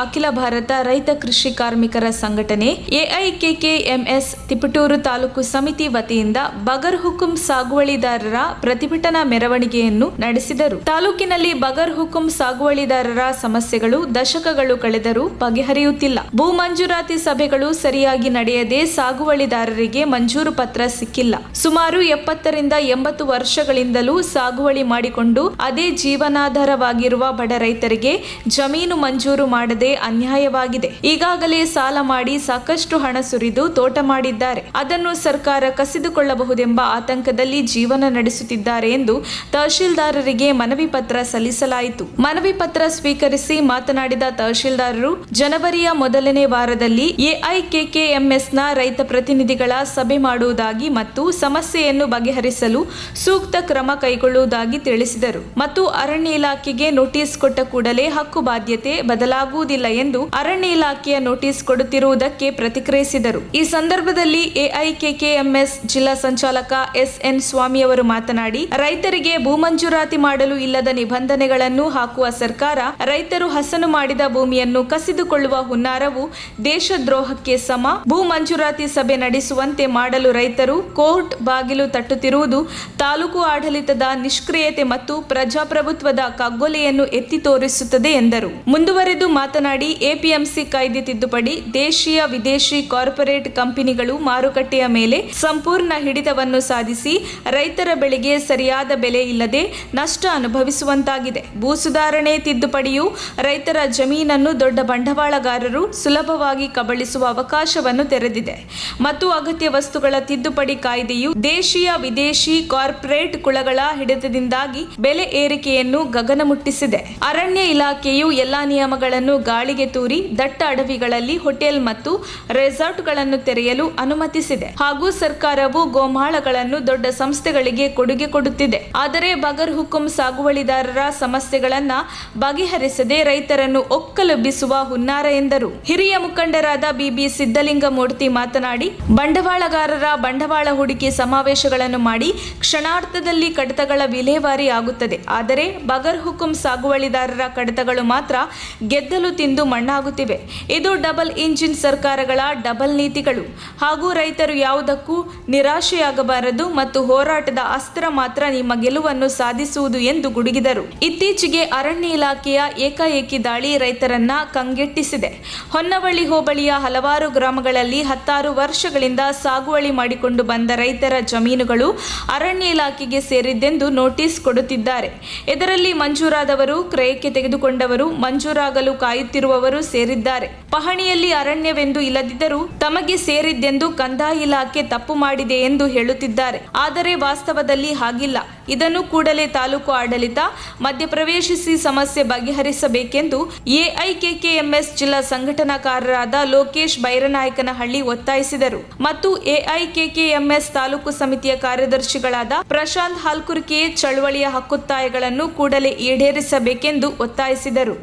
ಅಖಿಲ ಭಾರತ ರೈತ ಕೃಷಿ ಕಾರ್ಮಿಕರ ಸಂಘಟನೆ ಎಐಕೆಕೆಎಂಎಸ್ ತಿಪಟೂರು ತಾಲೂಕು ಸಮಿತಿ ವತಿಯಿಂದ ಬಗರ್ ಹುಕುಂ ಸಾಗುವಳಿದಾರರ ಪ್ರತಿಭಟನಾ ಮೆರವಣಿಗೆಯನ್ನು ನಡೆಸಿದರು. ತಾಲೂಕಿನಲ್ಲಿ ಬಗರ್ ಹುಕುಂ ಸಾಗುವಳಿದಾರರ ಸಮಸ್ಯೆಗಳು ದಶಕಗಳು ಕಳೆದರೂ ಬಗೆಹರಿಯುತ್ತಿಲ್ಲ. ಭೂ ಮಂಜೂರಾತಿ ಸಭೆಗಳು ಸರಿಯಾಗಿ ನಡೆಯದೆ ಸಾಗುವಳಿದಾರರಿಗೆ ಮಂಜೂರು ಪತ್ರ ಸಿಕ್ಕಿಲ್ಲ. ಸುಮಾರು 70 ರಿಂದ 80 ವರ್ಷಗಳಿಂದಲೂ ಸಾಗುವಳಿ ಮಾಡಿಕೊಂಡು ಅದೇ ಜೀವನಾಧಾರವಾಗಿರುವ ಬಡ ರೈತರಿಗೆ ಜಮೀನು ಮಂಜೂರು ಮಾಡದೆ ಅನ್ಯಾಯವಾಗಿದೆ. ಈಗಾಗಲೇ ಸಾಲ ಮಾಡಿ ಸಾಕಷ್ಟು ಹಣ ಸುರಿದು ತೋಟ ಮಾಡಿದ್ದಾರೆ. ಅದನ್ನು ಸರ್ಕಾರ ಕಸಿದುಕೊಳ್ಳಬಹುದೆಂಬ ಆತಂಕದಲ್ಲಿ ಜೀವನ ನಡೆಸುತ್ತಿದ್ದಾರೆ ಎಂದು ತಹಶೀಲ್ದಾರರಿಗೆ ಮನವಿ ಪತ್ರ ಸಲ್ಲಿಸಲಾಯಿತು. ಮನವಿ ಪತ್ರ ಸ್ವೀಕರಿಸಿ ಮಾತನಾಡಿದ ತಹಶೀಲ್ದಾರರು, ಜನವರಿಯ ಮೊದಲನೇ ವಾರದಲ್ಲಿ ಎಐಕೆಕೆಎಂಎಸ್ನ ರೈತ ಪ್ರತಿನಿಧಿಗಳ ಸಭೆ ಮಾಡುವುದಾಗಿ ಮತ್ತು ಸಮಸ್ಯೆಯನ್ನು ಬಗೆಹರಿಸಲು ಸೂಕ್ತ ಕ್ರಮ ಕೈಗೊಳ್ಳುವುದಾಗಿ ತಿಳಿಸಿದರು. ಮತ್ತು ಅರಣ್ಯ ಇಲಾಖೆಗೆ ನೋಟಿಸ್ ಕೊಟ್ಟ ಕೂಡಲೇ ಹಕ್ಕು ಬಾಧ್ಯತೆ ಬದಲಾಗುವುದಿಲ್ಲ ಎಂದು ಅರಣ್ಯ ಇಲಾಖೆಯ ನೋಟಿಸ್ ಕೊಡುತ್ತಿರುವುದಕ್ಕೆ ಪ್ರತಿಕ್ರಿಯಿಸಿದರು. ಈ ಸಂದರ್ಭದಲ್ಲಿ ಎಐಕೆಕೆಎಂಎಸ್ ಜಿಲ್ಲಾ ಸಂಚಾಲಕ ಎಸ್ಎನ್ ಸ್ವಾಮಿ ಅವರು ಮಾತನಾಡಿ, ರೈತರಿಗೆ ಭೂ ಮಂಜೂರಾತಿ ಮಾಡಲು ಇಲ್ಲದ ನಿಬಂಧನೆಗಳನ್ನು ಹಾಕುವ ಸರ್ಕಾರ ರೈತರು ಹಸನು ಮಾಡಿದ ಭೂಮಿಯನ್ನು ಕಸಿದುಕೊಳ್ಳುವ ಹುನ್ನಾರವು ದೇಶದ್ರೋಹಕ್ಕೆ ಸಮ. ಭೂ ಮಂಜೂರಾತಿ ಸಭೆ ನಡೆಸುವಂತೆ ಮಾಡಲು ರೈತರು ಕೋರ್ಟ್ ಬಾಗಿಲು ತಟ್ಟುತ್ತಿರುವುದು ತಾಲೂಕು ಆಡಳಿತದ ನಿಷ್ಕ್ರಿಯತೆ ಮತ್ತು ಪ್ರಜಾಪ್ರಭುತ್ವದ ಕಗ್ಗೊಲೆಯನ್ನು ಎತ್ತಿ ತೋರಿಸುತ್ತದೆ ಎಂದರು. ಮುಂದುವರೆದು ಮಾತನಾಡಿ, ಎಪಿಎಂಸಿ ಕಾಯ್ದೆ ತಿದ್ದುಪಡಿ ದೇಶೀಯ ವಿದೇಶಿ ಕಾರ್ಪೊರೇಟ್ ಕಂಪನಿಗಳು ಮಾರುಕಟ್ಟೆಯ ಮೇಲೆ ಸಂಪೂರ್ಣ ಹಿಡಿತವನ್ನು ಸಾಧಿಸಿ ರೈತರ ಬೆಳೆಗೆ ಸರಿಯಾದ ಬೆಲೆ ಇಲ್ಲದೆ ನಷ್ಟ ಅನುಭವಿಸುವಂತಾಗಿದೆ. ಭೂ ಸುಧಾರಣೆ ತಿದ್ದುಪಡಿಯು ರೈತರ ಜಮೀನನ್ನು ದೊಡ್ಡ ಬಂಡವಾಳಗಾರರು ಸುಲಭವಾಗಿ ಕಬಳಿಸುವ ಅವಕಾಶವನ್ನು ತೆರೆದಿದೆ ಮತ್ತು ಅಗತ್ಯ ವಸ್ತುಗಳ ತಿದ್ದುಪಡಿ ಕಾಯ್ದೆಯು ದೇಶೀಯ ವಿದೇಶಿ ಕಾರ್ಪೊರೇಟ್ ಕುಳಗಳ ಹಿಡಿತದಿಂದಾಗಿ ಬೆಲೆ ಏರಿಕೆಯನ್ನು ಗಗನ ಮುಟ್ಟಿಸಿದೆ. ಅರಣ್ಯ ಇಲಾಖೆಯು ಎಲ್ಲಾ ನಿಯಮಗಳನ್ನು ಗಾಳಿಗೆ ತೂರಿ ದಟ್ಟ ಅಡವಿಗಳಲ್ಲಿ ಹೋಟೆಲ್ ಮತ್ತು ರೆಸಾರ್ಟ್ಗಳನ್ನು ತೆರೆಯಲು ಅನುಮತಿಸಿದೆ ಹಾಗೂ ಸರ್ಕಾರವು ಗೋಮಾಳಗಳನ್ನು ದೊಡ್ಡ ಸಂಸ್ಥೆಗಳಿಗೆ ಕೊಡುಗೆ ಕೊಡುತ್ತಿದೆ. ಆದರೆ ಬಗರ್ ಹುಕುಂ ಸಾಗುವಳಿದಾರರ ಸಮಸ್ಯೆಗಳನ್ನ ಬಗೆಹರಿಸದೆ ರೈತರನ್ನು ಒಕ್ಕಲೆಬ್ಬಿಸುವ ಹುನ್ನಾರ ಎಂದರು. ಹಿರಿಯ ಮುಖಂಡರಾದ ಬಿಬಿ ಸಿದ್ದಲಿಂಗಮೂರ್ತಿ ಮಾತನಾಡಿ, ಬಂಡವಾಳಗಾರರ ಬಂಡವಾಳ ಹೂಡಿಕೆ ಸಮಾವೇಶಗಳನ್ನು ಮಾಡಿ ಕ್ಷಣಾರ್ಧದಲ್ಲಿ ಕಡತಗಳ ವಿಲೇವಾರಿ ಆಗುತ್ತದೆ. ಆದರೆ ಬಗರ್ ಹುಕುಂ ಸಾಗುವಳಿದಾರರ ಕಡತಗಳು ಮಾತ್ರ ಗೆದ್ದಲು ತಿಂದು ಮಣ್ಣಾಗುತ್ತಿವೆ. ಇದು ಡಬಲ್ ಇಂಜಿನ್ ಸರ್ಕಾರಗಳ ಡಬಲ್ ನೀತಿಗಳು ಹಾಗೂ ರೈತರು ಯಾವುದಕ್ಕೂ ನಿರಾಶೆಯಾಗಬಾರದು ಮತ್ತು ಹೋರಾಟದ ಅಸ್ತ್ರ ಮಾತ್ರ ನಿಮ್ಮ ಗೆಲುವನ್ನು ಸಾಧಿಸುವುದು ಎಂದು ಗುಡುಗಿದರು. ಇತ್ತೀಚೆಗೆ ಅರಣ್ಯ ಇಲಾಖೆಯ ಏಕಾಏಕಿ ದಾಳಿ ರೈತರನ್ನ ಕಂಗೆಟ್ಟಿಸಿದೆ. ಹೊನ್ನವಳ್ಳಿ ಹೋಬಳಿಯ ಹಲವಾರು ಗ್ರಾಮಗಳಲ್ಲಿ 10 ವರ್ಷಗಳಿಂದ ಸಾಗುವಳಿ ಮಾಡಿಕೊಂಡು ಬಂದ ರೈತರ ಜಮೀನುಗಳು ಅರಣ್ಯ ಇಲಾಖೆಗೆ ಸೇರಿದ್ದೆಂದು ನೋಟಿಸ್ ಕೊಡುತ್ತಿದ್ದಾರೆ. ಇದರಲ್ಲಿ ಮಂಜೂರಾದವರು, ಕ್ರಯಕ್ಕೆ ತೆಗೆದುಕೊಂಡವರು, ಮಂಜೂರಾಗಲು ಕಾಯುತ್ತಿರುವವರು ಸೇರಿದ್ದಾರೆ. ಪಹಣಿಯಲ್ಲಿ ಅರಣ್ಯವೆಂದು ಇಲ್ಲದಿದ್ದರೂ ತಮಗೆ ಸೇರಿದ್ದೆಂದು ಕಂದಾಯ ಇಲಾಖೆ ತಪ್ಪು ಮಾಡಿದೆ ಎಂದು ಹೇಳುತ್ತಿದ್ದಾರೆ. ಆದರೆ ವಾಸ್ತವದಲ್ಲಿ ಹಾಗಿಲ್ಲ. ಇದನ್ನು ಕೂಡಲೇ ತಾಲೂಕು ಆಡಳಿತ ಮಧ್ಯಪ್ರವೇಶಿಸಿ ಸಮಸ್ಯೆ ಬಗೆಹರಿಸಬೇಕೆಂದು ಎಐಕೆಕೆಎಂಎಸ್ ಜಿಲ್ಲಾ ಸಂಘಟನಾಕಾರರಾದ ಲೋಕೇಶ್ ಬೈರನಾಯಕನಹಳ್ಳಿ ಒತ್ತಾಯಿಸಿದರು. ಮತ್ತು ಎಐಕೆಕೆಎಂಎಸ್ ತಾಲೂಕು ಸಮಿತಿಯ ಕಾರ್ಯದರ್ಶಿಗಳಾದ ಪ್ರಶಾಂತ್ ಹಾಲ್ಕುರ್ಕೆ ಚಳವಳಿಯ ಹಕ್ಕೊತ್ತಾಯಗಳನ್ನು ಕೂಡಲೇ ಈಡೇರಿಸಬೇಕೆಂದು ಒತ್ತಾಯಿಸಿದರು.